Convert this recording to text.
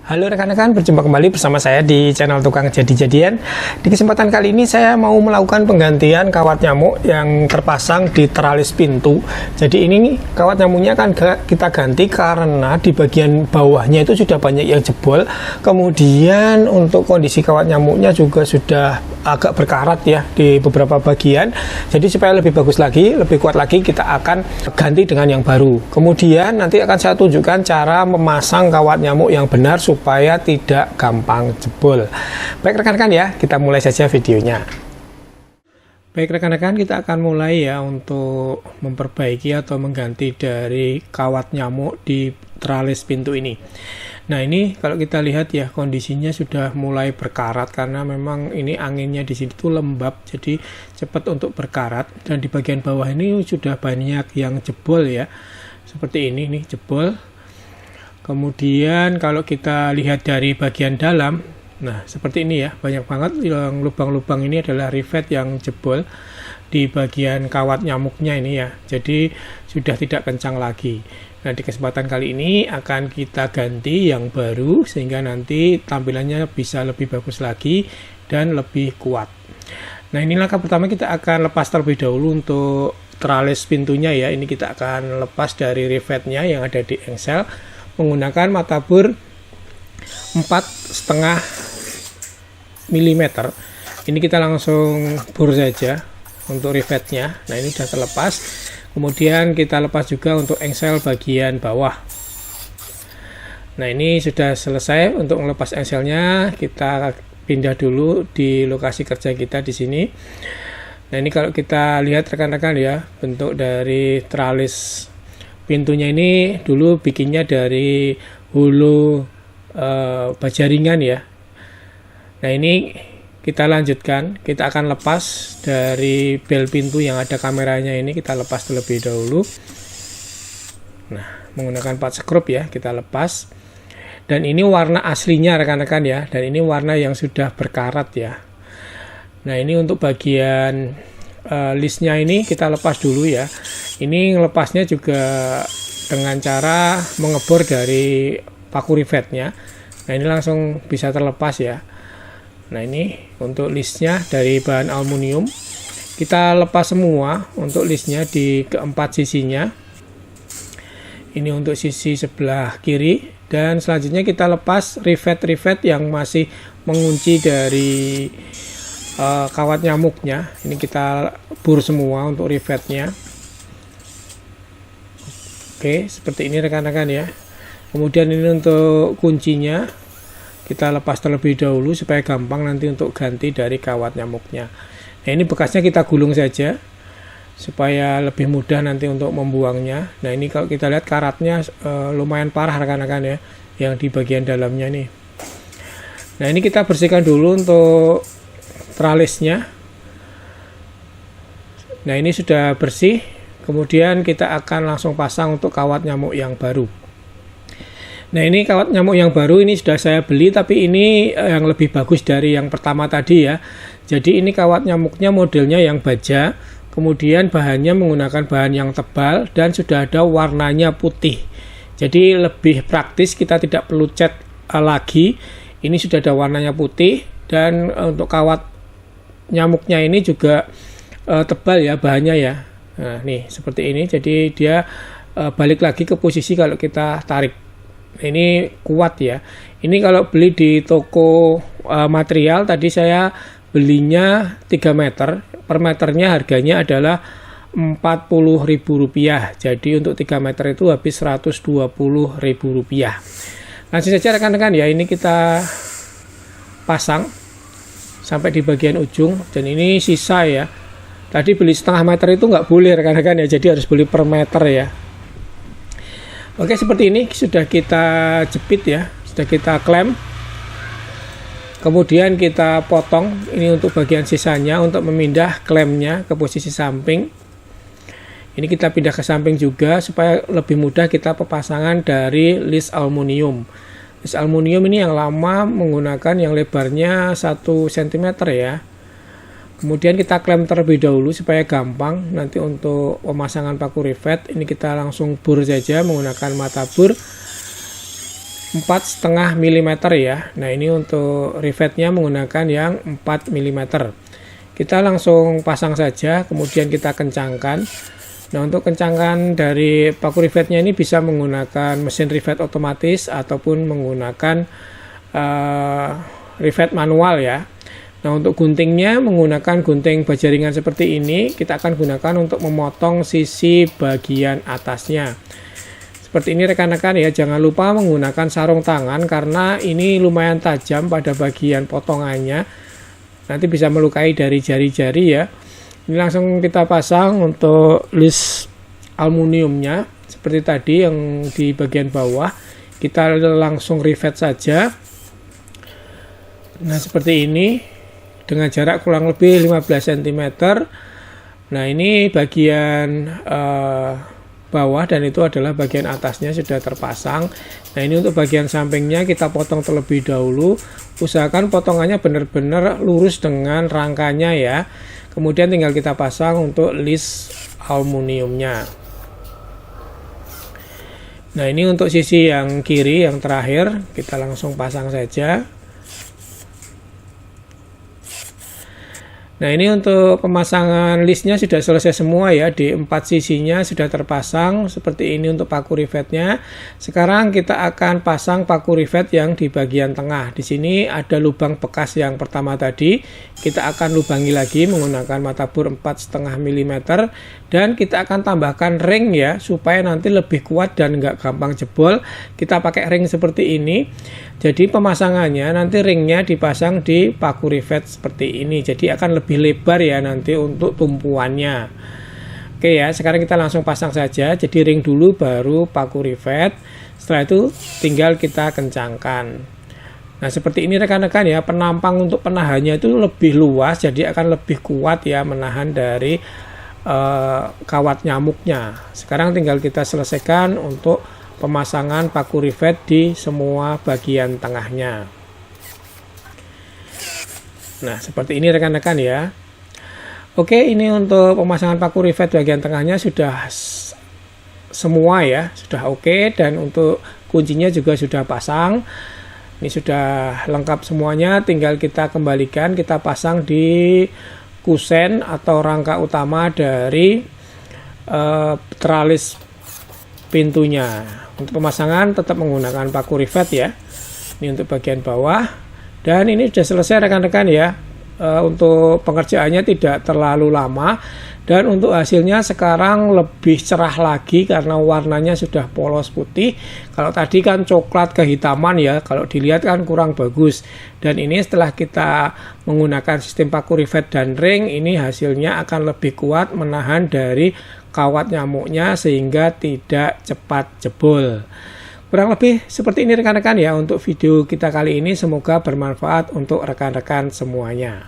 Halo rekan-rekan, berjumpa kembali bersama saya di channel Tukang Jadi-Jadian. Di kesempatan kali ini saya mau melakukan penggantian kawat nyamuk yang terpasang di teralis pintu. Jadi ini kawat nyamuknya akan kita ganti karena di bagian bawahnya itu sudah banyak yang jebol. Kemudian untuk kondisi kawat nyamuknya juga sudah agak berkarat ya di beberapa bagian. Jadi supaya lebih bagus lagi, lebih kuat lagi, kita akan ganti dengan yang baru. Kemudian nanti akan saya tunjukkan cara memasang kawat nyamuk yang benar supaya tidak gampang jebol. Baik rekan-rekan ya, kita mulai saja videonya. Baik rekan-rekan, kita akan mulai ya untuk memperbaiki atau mengganti dari kawat nyamuk di teralis pintu ini. Nah ini kalau kita lihat ya, kondisinya sudah mulai berkarat karena memang ini anginnya di sini tuh lembab, jadi cepat untuk berkarat. Dan di bagian bawah ini sudah banyak yang jebol ya, seperti ini nih jebol. Kemudian kalau kita lihat dari bagian dalam, nah seperti ini ya, banyak banget yang lubang-lubang. Ini adalah rivet yang jebol di bagian kawat nyamuknya ini ya, jadi sudah tidak kencang lagi. Nah di kesempatan kali ini akan kita ganti yang baru sehingga nanti tampilannya bisa lebih bagus lagi dan lebih kuat. Nah ini langkah pertama, kita akan lepas terlebih dahulu untuk teralis pintunya ya. Ini kita akan lepas dari rivetnya yang ada di engsel menggunakan mata bor 4,5 mm. Ini kita langsung bor saja untuk rivetnya. Nah ini sudah terlepas. Kemudian kita lepas juga untuk engsel bagian bawah. Nah ini sudah selesai untuk melepas engselnya. Kita pindah dulu di lokasi kerja kita di sini. Nah ini kalau kita lihat rekan-rekan ya, bentuk dari teralis pintunya ini dulu bikinnya dari hulu baja ringan ya. Nah ini kita lanjutkan, kita akan lepas dari bel pintu yang ada kameranya ini, kita lepas terlebih dahulu. Nah menggunakan part skrup ya, kita lepas. Dan ini warna aslinya rekan-rekan ya, dan ini warna yang sudah berkarat ya. Nah ini untuk bagian listnya ini kita lepas dulu ya. Ini ngelepasnya juga dengan cara mengebor dari paku rivetnya. Nah ini langsung bisa terlepas ya. Nah ini untuk listnya dari bahan aluminium. Kita lepas semua untuk listnya di keempat sisinya. Ini untuk sisi sebelah kiri. Dan selanjutnya kita lepas rivet-rivet yang masih mengunci dari kawat nyamuknya. Ini kita bor semua untuk rivetnya. Oke, seperti ini rekan-rekan ya. Kemudian ini untuk kuncinya kita lepas terlebih dahulu supaya gampang nanti untuk ganti dari kawat nyamuknya. Nah ini bekasnya kita gulung saja supaya lebih mudah nanti untuk membuangnya. Nah ini kalau kita lihat karatnya lumayan parah rekan-rekan ya, yang di bagian dalamnya nih. Nah ini kita bersihkan dulu untuk teralisnya. Nah ini sudah bersih. Kemudian kita akan langsung pasang untuk kawat nyamuk yang baru. Nah ini kawat nyamuk yang baru ini sudah saya beli, tapi ini yang lebih bagus dari yang pertama tadi ya. Jadi ini kawat nyamuknya modelnya yang baja, kemudian bahannya menggunakan bahan yang tebal dan sudah ada warnanya putih. Jadi lebih praktis, kita tidak perlu cat lagi. Ini sudah ada warnanya putih, dan untuk kawat nyamuknya ini juga tebal ya bahannya ya. Nah nih seperti ini, jadi dia balik lagi ke posisi kalau kita tarik. Ini kuat ya. Ini kalau beli di toko material tadi saya belinya 3 meter. Per meternya harganya adalah Rp40.000. Jadi untuk 3 meter itu habis Rp120.000. Langsung saja rekan-rekan ya, ini kita pasang sampai di bagian ujung. Dan ini sisa ya. Tadi beli setengah meter itu nggak boleh rekan-rekan ya, jadi harus beli per meter ya. Oke, seperti ini sudah kita jepit ya, sudah kita klem. Kemudian kita potong ini untuk bagian sisanya untuk memindah klemnya ke posisi samping. Ini kita pindah ke samping juga supaya lebih mudah kita pemasangan dari list aluminium. List aluminium ini yang lama menggunakan yang lebarnya 1 cm ya. Kemudian kita klem terlebih dahulu supaya gampang nanti untuk pemasangan paku rivet. Ini kita langsung bor saja menggunakan mata bor. 4,5 mm ya. Nah, ini untuk rivetnya menggunakan yang 4 mm. Kita langsung pasang saja, kemudian kita kencangkan. Nah, untuk kencangkan dari paku rivetnya ini bisa menggunakan mesin rivet otomatis ataupun menggunakan rivet manual ya. Nah, untuk guntingnya menggunakan gunting baja ringan seperti ini, kita akan gunakan untuk memotong sisi bagian atasnya. Seperti ini rekan-rekan ya, jangan lupa menggunakan sarung tangan karena ini lumayan tajam pada bagian potongannya. Nanti bisa melukai dari jari-jari ya. Ini langsung kita pasang untuk list aluminiumnya seperti tadi yang di bagian bawah. Kita langsung rivet saja. Nah, seperti ini dengan jarak kurang lebih 15 cm. Nah, ini bagian bawah dan itu adalah bagian atasnya sudah terpasang. Nah, ini untuk bagian sampingnya kita potong terlebih dahulu. Usahakan potongannya benar-benar lurus dengan rangkanya ya. Kemudian tinggal kita pasang untuk list aluminiumnya. Nah, ini untuk sisi yang kiri yang terakhir kita langsung pasang saja. Nah, ini untuk pemasangan listnya sudah selesai semua ya, di 4 sisinya sudah terpasang seperti ini untuk paku rivetnya. Sekarang kita akan pasang paku rivet yang di bagian tengah. Di sini ada lubang bekas yang pertama tadi, kita akan lubangi lagi menggunakan mata bor 4,5 mm dan kita akan tambahkan ring ya supaya nanti lebih kuat dan nggak gampang jebol. Kita pakai ring seperti ini. Jadi pemasangannya nanti ringnya dipasang di paku rivet seperti ini. Jadi akan lebih lebar ya nanti untuk tumpuannya. Oke ya, sekarang kita langsung pasang saja. Jadi ring dulu baru paku rivet. Setelah itu tinggal kita kencangkan. Nah, seperti ini rekan-rekan ya, penampang untuk penahannya itu lebih luas. Jadi akan lebih kuat ya menahan dari kawat nyamuknya. Sekarang tinggal kita selesaikan untuk pemasangan paku rivet di semua bagian tengahnya. Nah, seperti ini rekan-rekan ya. Oke, ini untuk pemasangan paku rivet bagian tengahnya sudah semua ya, sudah oke. Dan untuk kuncinya juga sudah pasang. Ini sudah lengkap semuanya, tinggal kita kembalikan, kita pasang di kusen atau rangka utama dari teralis pintunya. Untuk pemasangan tetap menggunakan paku rivet ya. Ini untuk bagian bawah. Dan ini sudah selesai rekan-rekan ya. Untuk pengerjaannya tidak terlalu lama. Dan untuk hasilnya sekarang lebih cerah lagi karena warnanya sudah polos putih. Kalau tadi kan coklat kehitaman ya, kalau dilihat kan kurang bagus. Dan ini setelah kita menggunakan sistem paku rivet dan ring, ini hasilnya akan lebih kuat menahan dari kawat nyamuknya sehingga tidak cepat jebol. Kurang lebih seperti ini rekan-rekan ya untuk video kita kali ini, semoga bermanfaat untuk rekan-rekan semuanya.